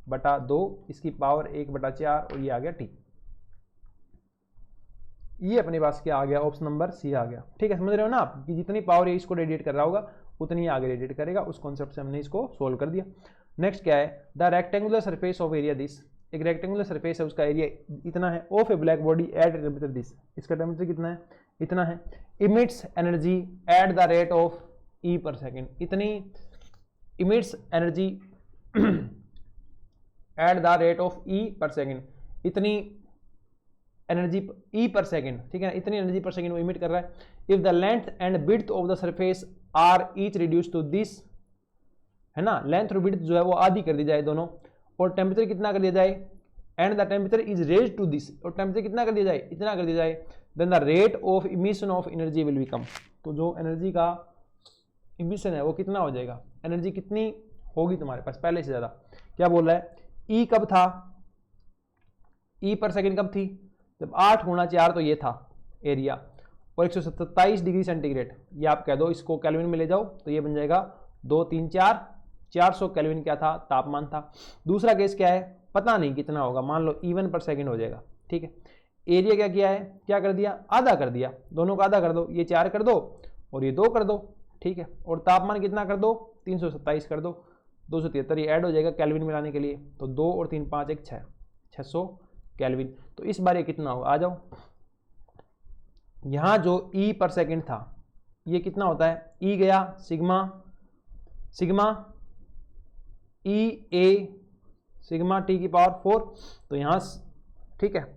बटा 2, इसकी पावर 1/4 और ये आ गया t। ये अपने पास क्या आ गया, ऑप्शन नंबर सी आ गया। ठीक है, समझ रहे हो ना आप कि जितनी पावर ये इसको रेडिएट कर रहा होगा उतनी ही आगे रेडिएट करेगा। उस कॉन्सेप्ट से हमने इसको सोल्व कर दिया। नेक्स्ट क्या है, the rectangular surface of area this, एक रेक्टेंगुलर सरफेस है उसका एरिया इतना है, of a black body at temperature this, इसका टेम्परेचर कितना है, इतना है, emits energy at the rate of E per second, इतनी emits energy at the rate of E per second, इतनी एनर्जी ई पर सेकेंड, ठीक है ना, इतनी एनर्जी पर सेकेंड वो इमिट कर रहा है। If the length and width of the surface are each reduce to this, है ना, लेंथ और विड्थ जो है वो आधी कर दी जाए दोनों, और टेम्परेचर कितना कर दिया जाए, and the temperature is raised to this, और टेम्परेचर कितना कर दिया जाए, इतना कर दिया जाए, then the rate of emission of energy will become, तो जो एनर्जी का इमिशन है वो कितना हो जाएगा, एनर्जी कितनी होगी तुम्हारे पास पहले से ज्यादा। क्या बोल रहा है, ई कब था, ई पर सेकेंड कब थी, जब 8 गुणा 4 तो ये था एरिया, और 127 डिग्री सेंटीग्रेड, ये आप कह दो, इसको केल्विन में ले जाओ तो ये बन जाएगा 2 3 4 400 केल्विन क्या था, तापमान था। दूसरा केस क्या है, पता नहीं कितना होगा, मान लो E1 पर सेकेंड हो जाएगा, ठीक है। एरिया क्या किया है, क्या कर दिया, आधा कर दिया, दोनों का आधा कर दो, ये 4 कर दो और ये 2 कर दो, ठीक है, और तापमान कितना कर दो, 327 कर दो, 273 ये ऐड हो जाएगा केल्विन में लाने के लिए, तो 2 और 3 5 1 6, 600 केल्विन। तो इस बार ये कितना होगा, आ जाओ, यहां जो ई पर सेकेंड था ये कितना होता है, ई गया सिग्मा, सिग्मा ई ए सिग्मा टी की पावर 4, तो यहां ठीक है,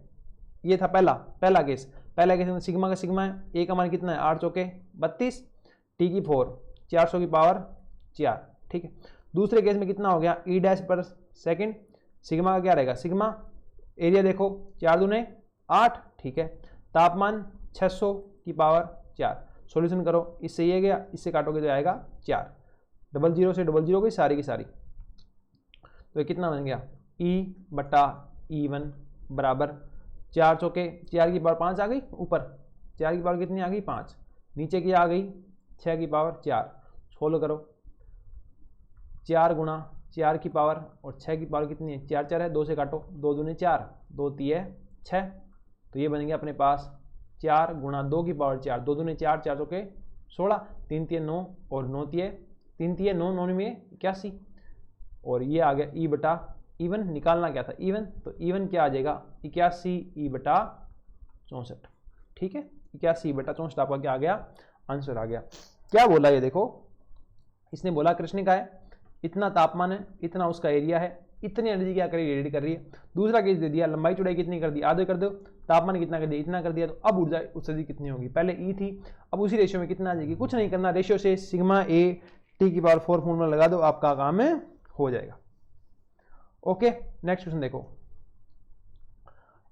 ये था पहला केस, पहला केस में सिग्मा का सिग्मा है, ए का मान कितना है 8 चौके 32, टी की 4 400 की पावर 4, ठीक है। दूसरे केस में कितना हो गया, ई डैश पर सेकेंड, सिग्मा का क्या रहेगा, सिग्मा, एरिया देखो 4 दूने 8, ठीक है, तापमान 600 की पावर 4, सॉल्यूशन करो, इससे ये गया, इससे काटोगे तो आएगा 4, 00 से 00 गई सारी की सारी, तो ये कितना बन गया, E बटा E1 बराबर 4 चौके 4 की पावर 5 आ गई, ऊपर 4 की पावर कितनी आ गई 5, नीचे की आ गई 6 की पावर 4, सोल्व करो, 4 गुणा 4 की पावर और 6 की पावर कितनी है, 4 4 है, 2 से काटो, 2 दूने 4, 2 3 6, तो ये बन गया अपने पास 4 गुणा 2 की पावर 4, 2 दूने 4, 4 चौके 16, 3 3 9 और 9 3 3 9 9 में 81, और ये आ गया ई बटा E1, निकालना क्या था E1, तो E1 क्या आ जाएगा 81 ई बटा 64, ठीक है, 81 ई बटा 64 आपका क्या आ गया, आंसर आ गया। क्या बोला ये देखो, इसने बोला कृष्ण का है, इतना तापमान है, इतना उसका एरिया है, इतनी एनर्जी क्या करी, रेडिएट कर रही है। दूसरा केस दे दिया, लंबाई चौड़ाई कितनी कर दी, आधे कर दो, तापमान कितना कर दिया, इतना कर दिया, तो अब ऊर्जा उत्सर्जित कितनी होगी, पहले ई थी, अब उसी रेशियो में कितना आ जाएगी, कुछ नहीं करना, रेशियो से सिग्मा ए टी की पावर 4 फॉर्मूला लगा दो, आपका काम है हो जाएगा। ओके, नेक्स्ट क्वेश्चन देखो,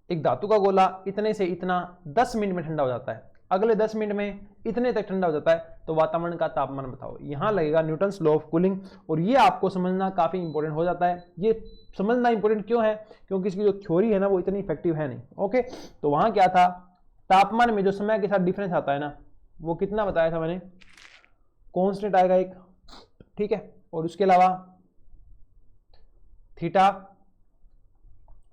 एक धातु का गोला इतने से इतना 10 मिनट में ठंडा हो जाता है, अगले 10 मिनट में इतने तक ठंडा हो जाता है, तो वातावरण का तापमान बताओ। यहां लगेगा न्यूटन्स लॉ ऑफ कूलिंग, और ये आपको समझना काफी इंपॉर्टेंट हो जाता है। ये समझना इंपॉर्टेंट क्यों है, क्योंकि इसकी जो थ्योरी है ना वो इतनी इफेक्टिव है नहीं। ओके, तो वहां क्या था, तापमान में जो समय के साथ डिफरेंस आता है ना, वो कितना बताया था मैंने, कॉन्स्टेंट आएगा एक, ठीक है, और उसके अलावा थीटा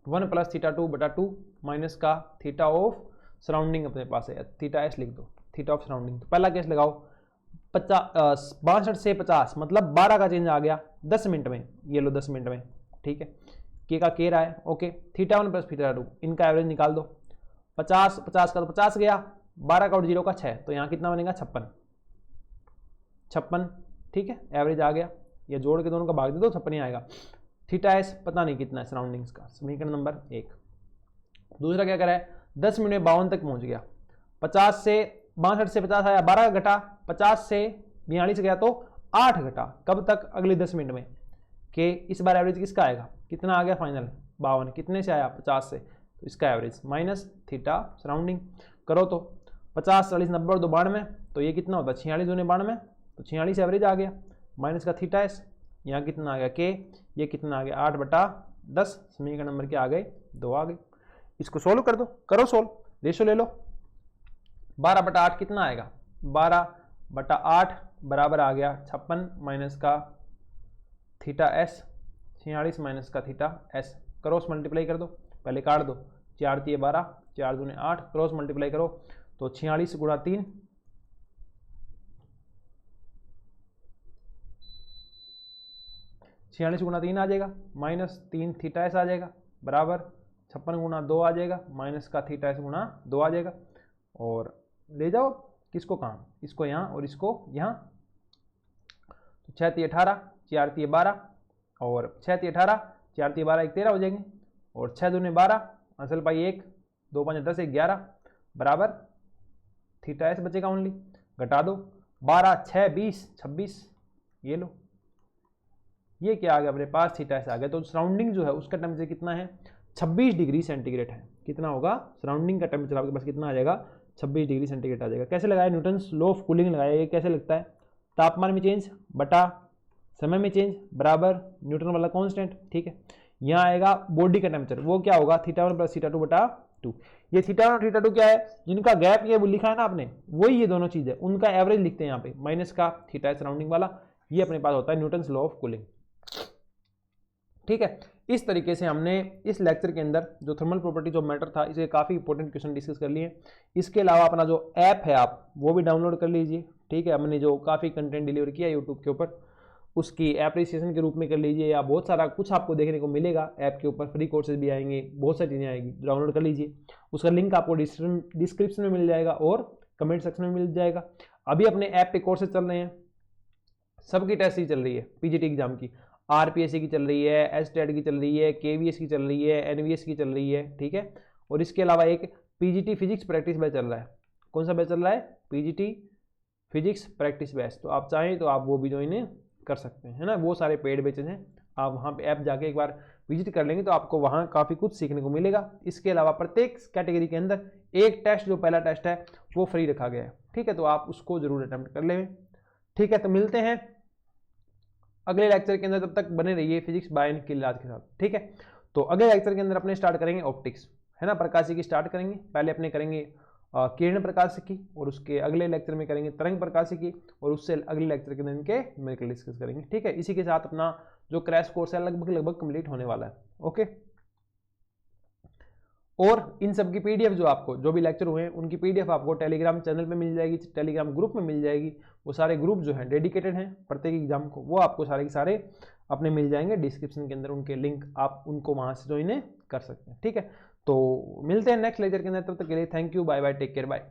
1 प्लस थीटा 2 बटा 2 माइनस का थीटा ऑफ सराउंडिंग अपने पास है, थीटा एस लिख दो, थीटा ऑफ सराउंडिंग। तो पहला केस लगाओ, 62 से 50 मतलब 12 का चेंज आ गया 10 मिनट में, ये लो 10 मिनट में, ठीक है, के का के रहा है। ओके, थीटा 1 प्लस थीटा 2, इनका एवरेज निकाल दो, 50 50 का तो 50 गया, 12 का और 0 का 6, तो यहाँ कितना बनेगा 56, ठीक है, एवरेज आ गया, ये जोड़ के दोनों का भाग दे दो, 56 ही आएगा। थीटा एस पता नहीं कितना है सराउंडिंग्स का, समीकरण नंबर 1। दूसरा क्या करा है, 10 मिनट में 52 तक पहुंच गया, 50 से 62 से 50 आया, 12 घटा, 50 से 42 गया तो 8 घटा, कब तक, अगले 10 मिनट में, के इस बार एवरेज किसका आएगा, कितना आ गया फाइनल 52, कितने से आया 50 से, तो इसका एवरेज माइनस थीटा सराउंडिंग करो, तो 50 40 90 और 2 92, तो ये कितना होता है 46 दूने 92, तो 46 एवरेज आ गया। माइनस का थीटा एस, यहाँ कितना आ गया के, ये कितना आ गया 8/10, समीकरण नंबर क्या आ गए 2 आ गए। इसको सोल्व कर दो, करो सोल्व, रेशो ले लो। 12/8 कितना आएगा, 12/8 बराबर आ गया 56 माइनस का थीटा एस, 46 माइनस का थीटा एस। क्रॉस मल्टीप्लाई कर दो, पहले काट दो, 4 3 12, 4 दूने 8, क्रॉस मल्टीप्लाई करो तो 46 गुणा 3, 46 गुणा 3 आ जाएगा, माइनस 3 थीटा एस आ जाएगा, बराबर 56 गुणा 2 आ जाएगा, माइनस का थीटा एस गुणा 2 आ जाएगा। और ले जाओ किसको कहाँ, इसको यहाँ और इसको यहाँ, तो 6 3 18, 4 3 12, और 6 3 18, 4 3 12 1 13 हो जाएंगे, और 6 दूने 12, असल पाई 1, 2 5 10 1 11, बराबर थीटा एस बचेगा ओनली, घटा दो 12 6 20 26, ये लो, ये क्या आ गया अपने पास थीटा एस आ गया। तो सराउंडिंग जो है उसका टेम्परेचर कितना है 26 डिग्री सेंटीग्रेड है। कितना होगा सराउंडिंग का टेम्परेचर आपके पास कितना आ जाएगा 26 डिग्री सेंटीग्रेड आ जाएगा। कैसे लगाया, न्यूटन्स लॉ ऑफ कूलिंग लगाया, ये कैसे लगता है, तापमान में चेंज बटा समय में चेंज बराबर न्यूटन वाला कांस्टेंट, ठीक है। यहाँ आएगा बॉडी का टेम्परेचर, वो क्या होगा थीटा 1 प्लस थीटा 2 बटा 2। ये थीटा 1 और थीटा 2 क्या है, जिनका गैप ये लिखा है ना आपने, वही ये दोनों चीज है, उनका एवरेज लिखते हैं यहाँ पे, माइनस का थीटा है सराउंडिंग वाला, ये अपने पास होता है न्यूटन्स लॉ ऑफ कूलिंग, ठीक है। इस तरीके से हमने इस लेक्चर के अंदर जो थर्मल प्रॉपर्टीज ऑफ मैटर था, इसे काफ़ी इंपॉर्टेंट क्वेश्चन डिस्कस कर लिए। इसके अलावा अपना जो ऐप है आप वो भी डाउनलोड कर लीजिए, ठीक है। हमने जो काफ़ी कंटेंट डिलीवर किया यूट्यूब के ऊपर, उसकी एप्रिसिएशन के रूप में कर लीजिए, या बहुत सारा कुछ आपको देखने को मिलेगा ऐप के ऊपर, फ्री कोर्सेज भी आएंगे, बहुत सारी चीज़ें आएंगी, डाउनलोड कर लीजिए। उसका लिंक आपको डिस्क्रिप्शन में मिल जाएगा और कमेंट सेक्शन में मिल जाएगा। अभी अपने ऐप पे कोर्सेज चल रहे हैं, सबकी टेस्ट ही चल रही है, पीजीटी एग्जाम की, आरपीएससी की चल रही है, एसटेट की चल रही है, केवीएस की चल रही है, एनवीएस की चल रही है, ठीक है। और इसके अलावा एक पीजीटी फिजिक्स प्रैक्टिस बैच चल रहा है। कौन सा बैच चल रहा है, पीजीटी फिजिक्स प्रैक्टिस बैच। तो आप चाहें तो आप वो भी ज्वाइन कर सकते हैं, है ना। वो सारे पेड बैचेज हैं, आप वहाँ पे ऐप जाके एक बार विजिट कर लेंगे तो आपको वहाँ काफ़ी कुछ सीखने को मिलेगा। इसके अलावा प्रत्येक कैटेगरी के अंदर एक टेस्ट, जो पहला टेस्ट है वो फ्री रखा गया है, ठीक है। तो आप उसको जरूर अटेम्प्ट कर लें, ठीक है। तो मिलते हैं अगले लेक्चर के अंदर, तब तक बने रहिए फिजिक्स बाय एंड किल के साथ, ठीक है। तो अगले लेक्चर के अंदर अपने स्टार्ट करेंगे ऑप्टिक्स, है ना, प्रकाशिकी स्टार्ट करेंगे। पहले अपने करेंगे किरण प्रकाशिकी, और उसके अगले लेक्चर में करेंगे तरंग प्रकाशिकी, और उससे अगले लेक्चर के अंदर इनके न्यूमेरिकल डिस्कस करेंगे, ठीक है। इसी के साथ अपना जो क्रैश कोर्स है लगभग कंप्लीट होने वाला है, ओके। और इन सब की पीडीएफ जो आपको जो भी लेक्चर हुए हैं उनकी पीडीएफ आपको टेलीग्राम चैनल पे मिल जाएगी, टेलीग्राम ग्रुप में मिल जाएगी। वो सारे ग्रुप जो हैं डेडिकेटेड हैं प्रत्येक एग्जाम को, वो आपको सारे के सारे अपने मिल जाएंगे डिस्क्रिप्शन के अंदर, उनके लिंक आप उनको वहाँ से ज्वाइन कर सकते हैं, ठीक है। तो मिलते हैं नेक्स्ट लेक्चर के अंदर, तब तक के लिए thank you, bye bye, take care, bye.